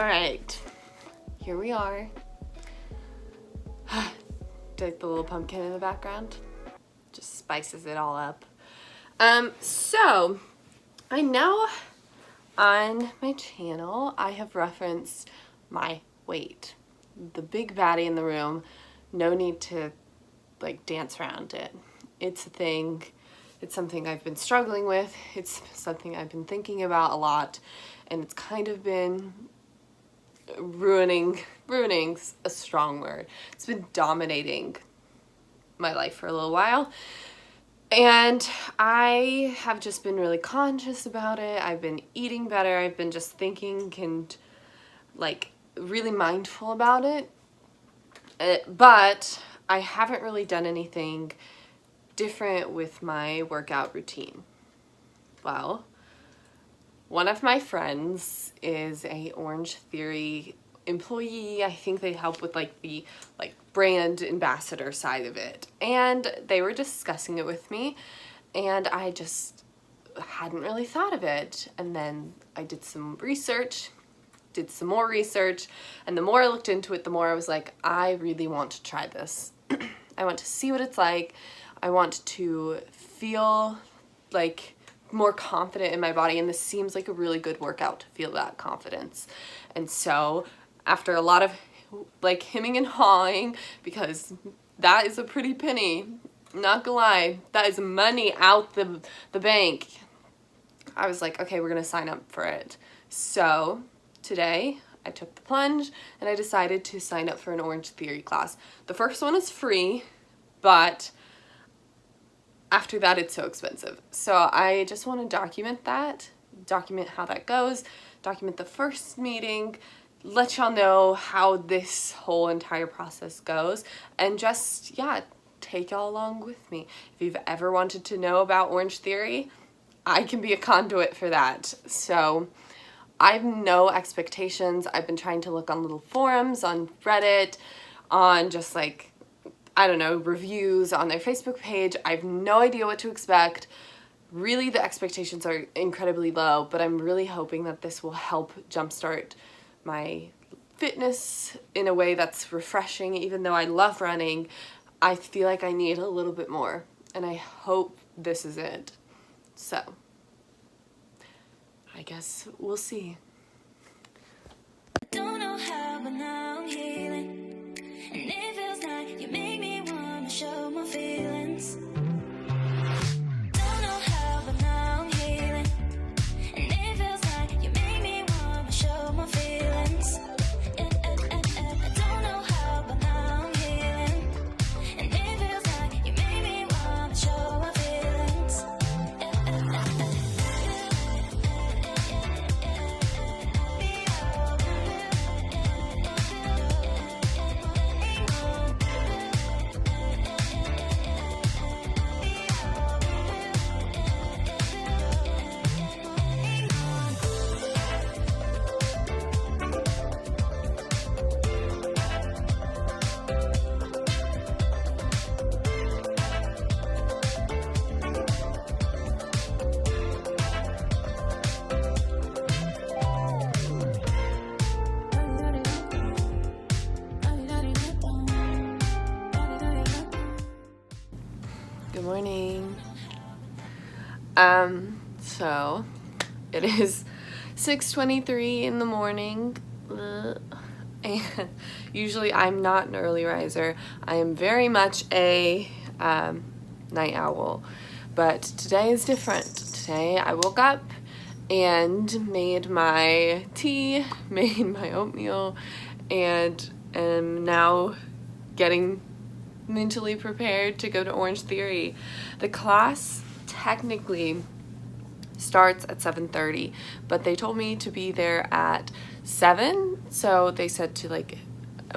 All right, here we are. Like the little pumpkin in the background, just spices it all up. So I know on my channel I have referenced my weight, the big baddie in the room. No need to like dance around it. It's a thing. It's something I've been struggling with. It's something I've been thinking about a lot, and it's kind of been ruining's a strong word. It's been dominating my life for a little while, and I have just been really conscious about it. I've been eating better. I've been just thinking and like really mindful about it, but I haven't really done anything different with my workout routine. Well, one of my friends is a Orange Theory employee. I think they help with like the brand ambassador side of it. And they were discussing it with me, and I just hadn't really thought of it. And then I did some research, did some more research, and the more I looked into it, the more I was like, I really want to try this. I want to see what it's like. I want to feel like more confident in my body, and this seems like a really good workout to feel that confidence. And so after a lot of like hemming and hawing, because that is a pretty penny, not gonna lie, that is money out the bank, I was like, okay, we're gonna sign up for it. So today I took the plunge and I decided to sign up for an Orange Theory class. The first one is free, but after that, it's so expensive. So I just want to document how that goes, document the first meeting, let y'all know how this whole entire process goes, and just, yeah, take y'all along with me. If you've ever wanted to know about Orange Theory, I can be a conduit for that. So I have no expectations. I've been trying to look on little forums, on Reddit, on just like, I don't know, reviews on their Facebook page. I have no idea what to expect. Really, the expectations are incredibly low, but I'm really hoping that this will help jumpstart my fitness in a way that's refreshing. Even though I love running, I feel like I need a little bit more, and I hope this is it. So I guess we'll see. I don't know how, but now I'm healing. And it feels like you make me wanna show my feelings. Don't know how, but now I'm healing. And it feels like you make me wanna show my feelings. I don't know how, but now I'm healing. And it feels like you make me wanna show my feelings. Good morning. So it is 6:23 in the morning. And usually I'm not an early riser. I am very much a night owl, but today is different. Today I woke up and made my tea, made my oatmeal, and am now getting mentally prepared to go to Orange Theory. The class technically starts at 7:30, but they told me to be there at 7, so they said to like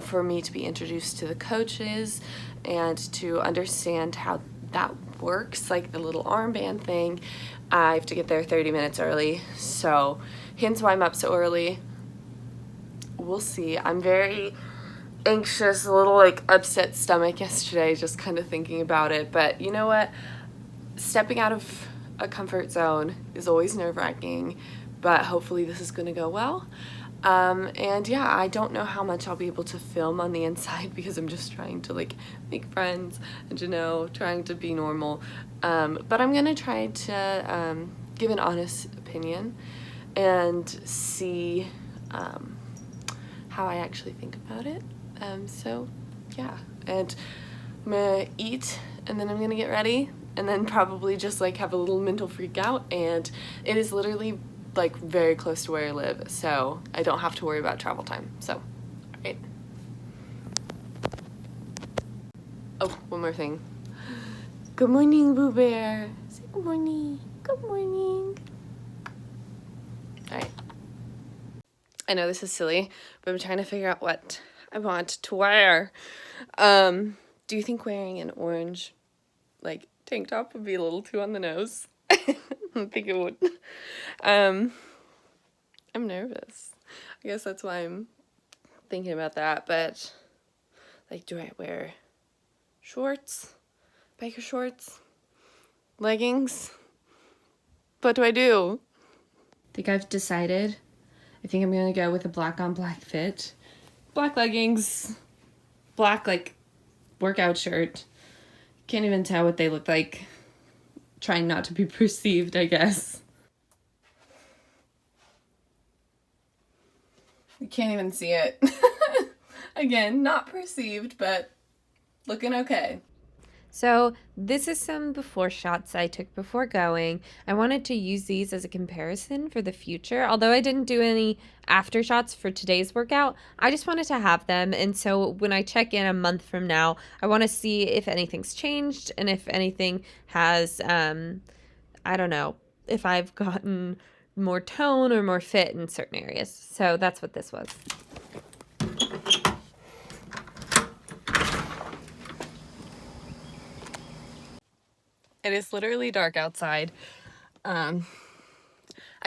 for me to be introduced to the coaches and to understand how that works, like the little armband thing. I have to get there 30 minutes early, so hence why I'm up so early. We'll see. I'm very anxious, a little like upset stomach yesterday just kind of thinking about it, but you know what, stepping out of a comfort zone is always nerve-wracking, but hopefully this is going to go well. And yeah, I don't know how much I'll be able to film on the inside because I'm just trying to like make friends and trying to be normal. But I'm gonna try to give an honest opinion and see how I actually think about it. So yeah, and I'm gonna eat and then I'm gonna get ready and then probably just like have a little mental freak out, and it is literally like very close to where I live, so I don't have to worry about travel time. So, all right. Oh, one more thing. Good morning, Boo Bear. Say good morning. Good morning. All right. I know this is silly, but I'm trying to figure out what I want to wear. Do you think wearing an orange, like, tank top would be a little too on the nose? I don't think it would. I'm nervous. I guess that's why I'm thinking about that, but, like, do I wear shorts? Biker shorts? Leggings? What do I do? I think I've decided. I think I'm gonna go with a black on black fit. Black leggings, black, like, workout shirt. Can't even tell what they look like. Trying not to be perceived, I guess. You can't even see it. Again, not perceived, but looking okay. So this is some before shots I took before going. I wanted to use these as a comparison for the future. Although I didn't do any after shots for today's workout, I just wanted to have them. And so when I check in a month from now, I want to see if anything's changed and if anything has, I don't know, if I've gotten more tone or more fit in certain areas. So that's what this was. It is literally dark outside. I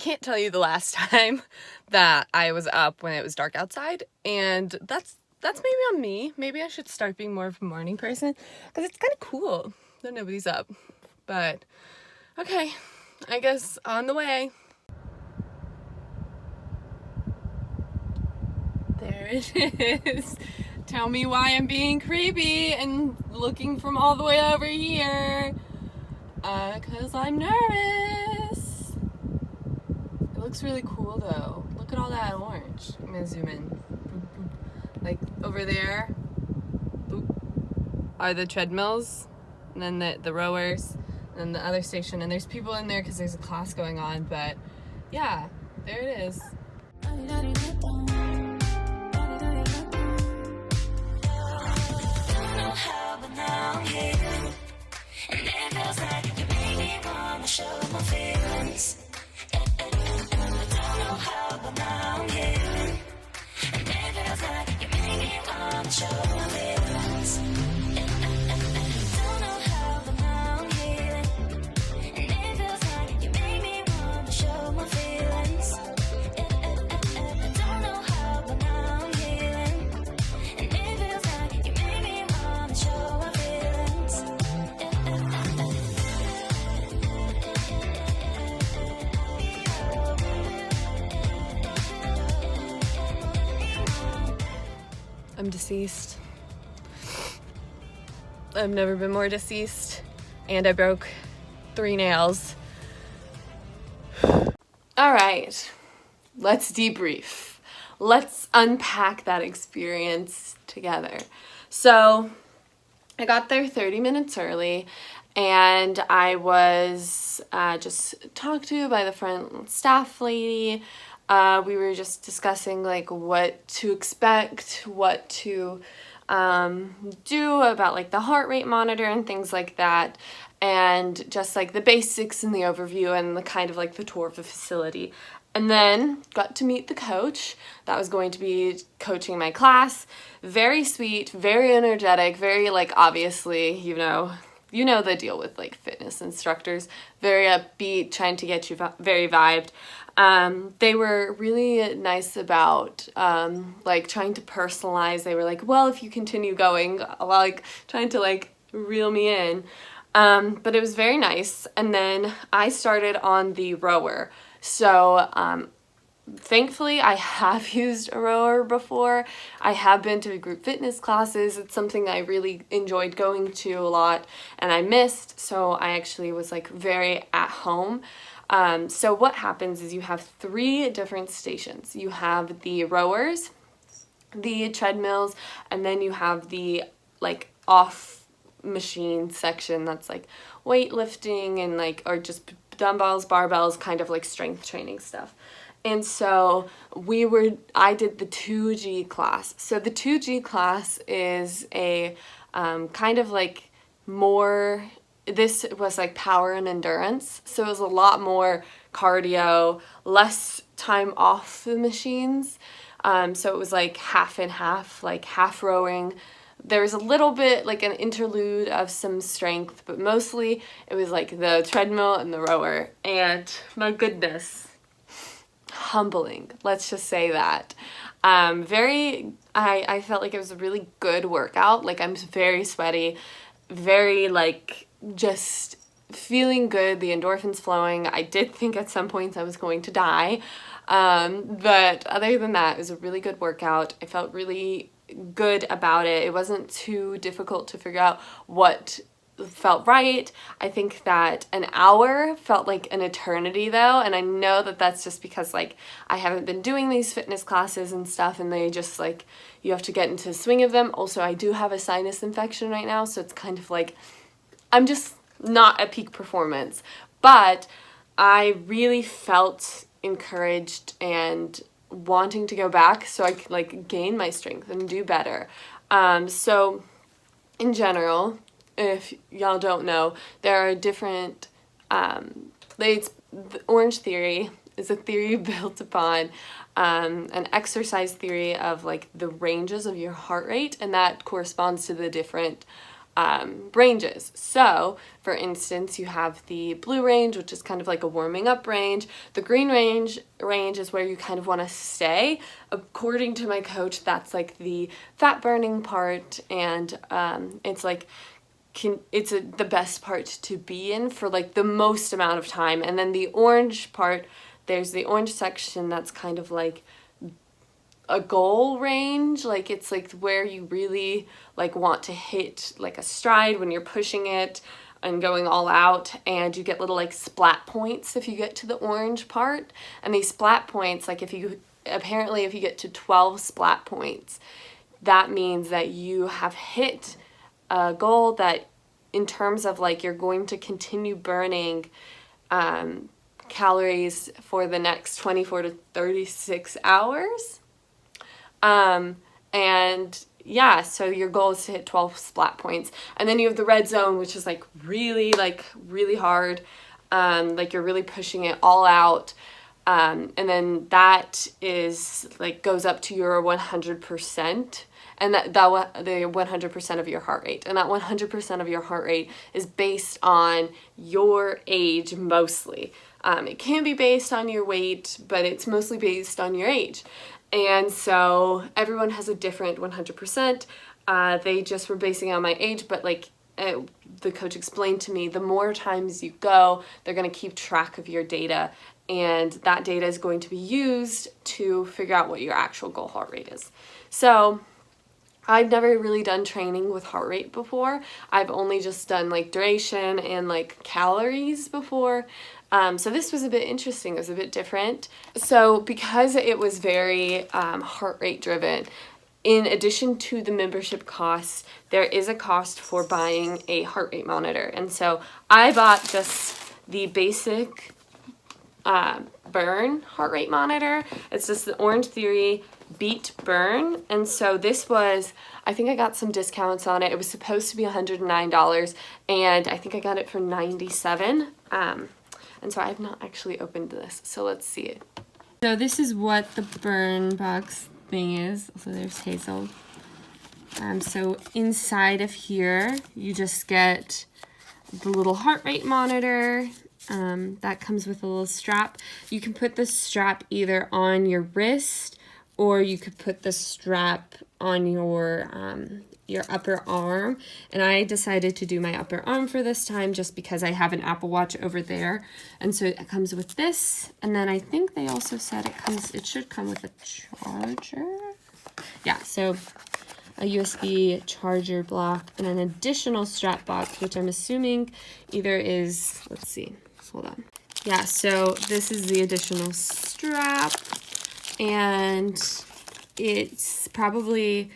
can't tell you the last time that I was up when it was dark outside, and that's maybe on me. Maybe I should start being more of a morning person, because it's kind of cool that nobody's up. But, okay, I guess on the way. There it is. Tell me why I'm being creepy and looking from all the way over here. 'Cause I'm nervous. It looks really cool though. Look at all that orange. I'm gonna zoom in. Boop, boop. Like over there, boop, are the treadmills, and then the rowers, and the other station, and there's people in there because there's a class going on, but yeah, there it is. Don't know how, but now I'm here. And it feels like you make me wanna show my feelings. I don't know how, but now I'm here. And it feels like you make me wanna show my feelings. Don't know how, but now I'm here. And it feels like you make me wanna show my feelings. Don't know how, but now I'm here. And it feels like you make me wanna show my feelings. I'm deceased. I've never been more deceased, and I broke 3 nails. All right, let's debrief. Let's unpack that experience together. So I got there 30 minutes early, and I was just talked to by the front staff lady. We were just discussing like what to expect, what to do about like the heart rate monitor and things like that, and just like the basics and the overview and the kind of like the tour of the facility. And then got to meet the coach that was going to be coaching my class. Very sweet, very energetic, very like obviously, you know the deal with like fitness instructors, very upbeat, trying to get you very vibed. They were really nice about like trying to personalize. They were like, well, if you continue going, like trying to like reel me in. But it was very nice. And then I started on the rower. So thankfully I have used a rower before. I have been to group fitness classes. It's something I really enjoyed going to a lot and I missed, so I actually was like very at home. So what happens is you have 3 different stations. You have the rowers, the treadmills, and then you have the like off machine section that's like weightlifting and like, or just dumbbells, barbells, kind of like strength training stuff. And so I did the 2G class. So the 2G class is a kind of like more, this was like power and endurance. So it was a lot more cardio, less time off the machines. So it was like half and half, like half rowing. There was a little bit like an interlude of some strength, but mostly it was like the treadmill and the rower. And my goodness, humbling, let's just say that. I felt like it was a really good workout. Like I'm very sweaty, very like just feeling good, the endorphins flowing. I did think at some points I was going to die. But other than that, it was a really good workout. I felt really good about it. It wasn't too difficult to figure out what felt right. I think that an hour felt like an eternity though, and I know that that's just because like I haven't been doing these fitness classes and stuff, and they just like, you have to get into the swing of them. Also, I do have a sinus infection right now, so it's kind of like I'm just not at peak performance, but I really felt encouraged and wanting to go back so I could like gain my strength and do better. So in general, if y'all don't know, there are different, the Orange Theory is a theory built upon an exercise theory of like the ranges of your heart rate, and that corresponds to the different ranges. So, for instance, you have the blue range, which is kind of like a warming up range. The green range is where you kind of want to stay. According to my coach, that's like the fat burning part, and it's like the best part to be in for like the most amount of time. And then the orange part, there's the orange section that's kind of like a goal range, like it's like where you really like want to hit like a stride when you're pushing it and going all out, and you get little like splat points if you get to the orange part. And these splat points, like if you get to 12 splat points, that means that you have hit a goal that in terms of like you're going to continue burning calories for the next 24 to 36 hours. And yeah, so your goal is to hit 12 splat points. And then you have the red zone, which is like really hard. Like you're really pushing it all out. And then that is like goes up to your 100%, and the 100% of your heart rate. And that 100% of your heart rate is based on your age mostly. It can be based on your weight, but it's mostly based on your age. And so everyone has a different 100%. They just were basing it on my age, but like the coach explained to me, the more times you go, they're going to keep track of your data, and that data is going to be used to figure out what your actual goal heart rate is. So I've never really done training with heart rate before. I've only just done like duration and like calories before. So this was a bit interesting. It was a bit different. So because it was very heart rate driven, in addition to the membership costs, there is a cost for buying a heart rate monitor. And so I bought just the basic Burn heart rate monitor. It's just the Orange Theory Beat Burn. And so this was, I think I got some discounts on it. It was supposed to be $109, and I think I got it for $97. And so I have not actually opened this, so let's see it. So this is what the Burn box thing is. So there's Hazel. So inside of here, you just get the little heart rate monitor. That comes with a little strap. You can put the strap either on your wrist, or you could put the strap on your your upper arm, and I decided to do my upper arm for this time just because I have an Apple Watch over there. And so it comes with this, and then I think they also said it should come with a charger. Yeah, so a USB charger block and an additional strap box, which I'm assuming either is, let's see, hold on. Yeah, so this is the additional strap, and it's probably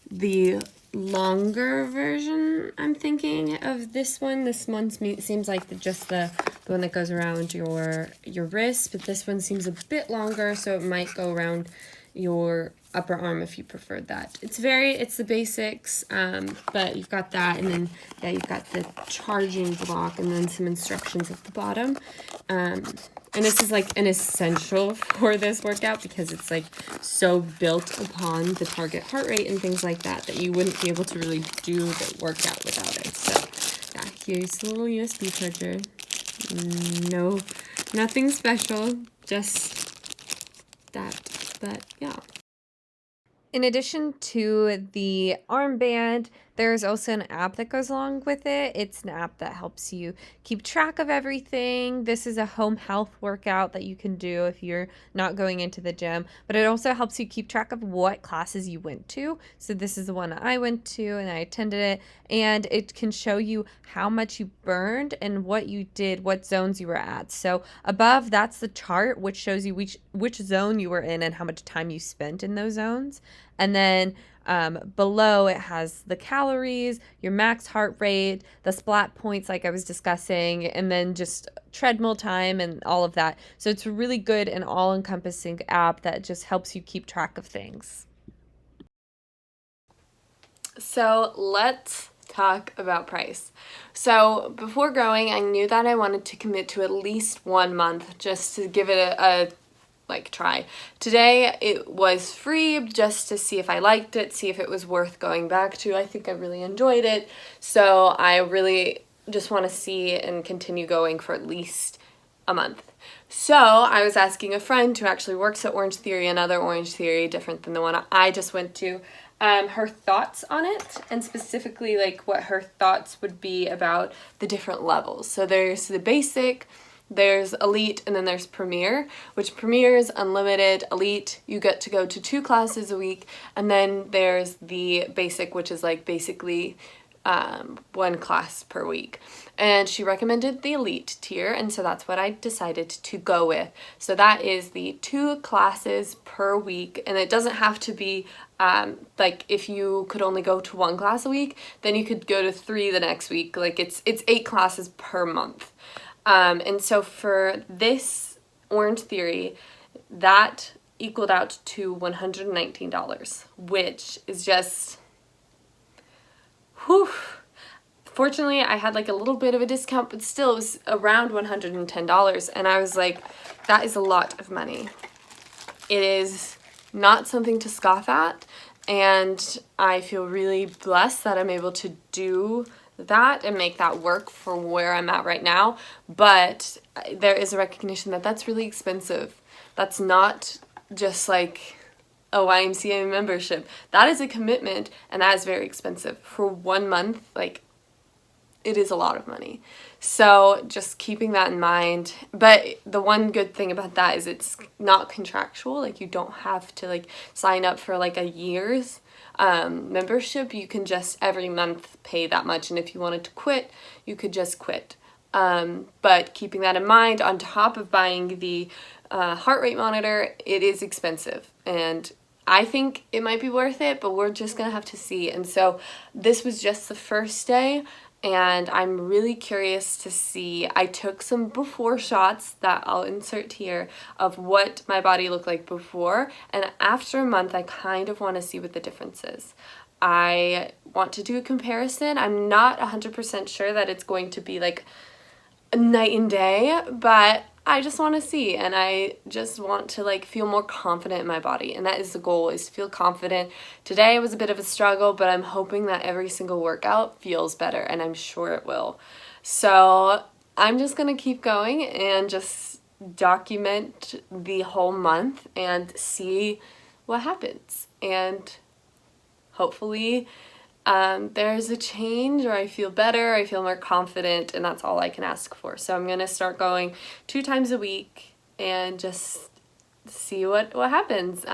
the longer version, I'm thinking, of this one. This one seems like just the one that goes around your wrist, but this one seems a bit longer, so it might go around your upper arm if you preferred that. It's the basics, but you've got that, and then yeah, you've got the charging block and then some instructions at the bottom. And this is like an essential for this workout because it's like so built upon the target heart rate and things like that you wouldn't be able to really do the workout without it. So yeah, here's the little USB charger. No, nothing special, just that, but yeah. In addition to the armband, there's also an app that goes along with it. It's an app that helps you keep track of everything. This is a home health workout that you can do if you're not going into the gym, but it also helps you keep track of what classes you went to. So this is the one I went to and I attended it, and it can show you how much you burned and what you did, what zones you were at. So above, that's the chart, which shows you which zone you were in and how much time you spent in those zones. And then below it has the calories, your max heart rate, the splat points like I was discussing, and then just treadmill time and all of that. So it's a really good and all-encompassing app that just helps you keep track of things. So let's talk about price. So before going, I knew that I wanted to commit to at least 1 month just to give it a try. Today it was free just to see if I liked it, see if it was worth going back to. I think I really enjoyed it. So I really just want to see and continue going for at least a month. So I was asking a friend who actually works at Orange Theory, another Orange Theory different than the one I just went to, her thoughts on it, and specifically like what her thoughts would be about the different levels. So there's the basic, there's elite, and then there's premier, which premier is unlimited. Elite, you get to go to 2 classes a week, and then there's the basic, which is like basically 1 class per week. And she recommended the elite tier, and so that's what I decided to go with. So that is the 2 classes per week, and it doesn't have to be like if you could only go to 1 class a week, then you could go to 3 the next week. Like it's 8 classes per month. And so for this Orange Theory, that equaled out to $119, which is just, whew. Fortunately, I had like a little bit of a discount, but still it was around $110, and I was like, that is a lot of money. It is not something to scoff at, and I feel really blessed that I'm able to do that and make that work for where I'm at right now. But there is a recognition that that's really expensive. That's not just like a YMCA membership. That is a commitment, and that is very expensive. For 1 month, like, it is a lot of money. So just keeping that in mind. But the one good thing about that is it's not contractual. Like, you don't have to like sign up for like a year's membership. You can just every month pay that much, and if you wanted to quit, you could just quit. But keeping that in mind, on top of buying the heart rate monitor, it is expensive, and I think it might be worth it, but we're just gonna have to see. And so this was just the first day, and I'm really curious to see. I took some before shots that I'll insert here of what my body looked like before, and after a month I kind of want to see what the difference is. I want to do a comparison. I'm not 100% sure that it's going to be like a night and day, but I just want to see, and I just want to like feel more confident in my body, and that is the goal, is to feel confident. Today was a bit of a struggle, but I'm hoping that every single workout feels better, and I'm sure it will. So I'm just gonna keep going and just document the whole month and see what happens, and hopefully there's a change, or I feel better, I feel more confident, and that's all I can ask for. So I'm going to start going 2 times a week and just see what happens.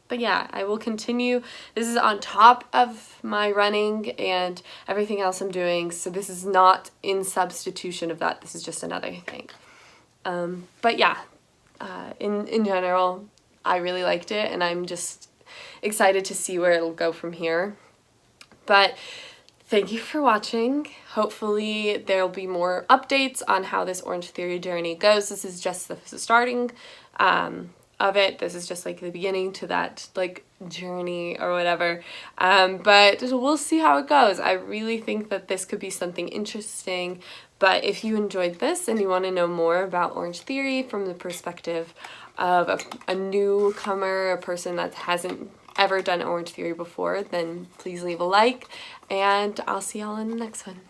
But yeah, I will continue. This is on top of my running and everything else I'm doing, so this is not in substitution of that. This is just another thing. But yeah, in general, I really liked it, and I'm just excited to see where it'll go from here. But thank you for watching. Hopefully there'll be more updates on how this Orange Theory journey goes. This is just the starting of it. This is just like the beginning to that like journey or whatever. But we'll see how it goes. I really think that this could be something interesting. But if you enjoyed this and you want to know more about Orange Theory from the perspective of a newcomer, a person that hasn't ever done Orange Theory before, then please leave a like, and I'll see y'all in the next one.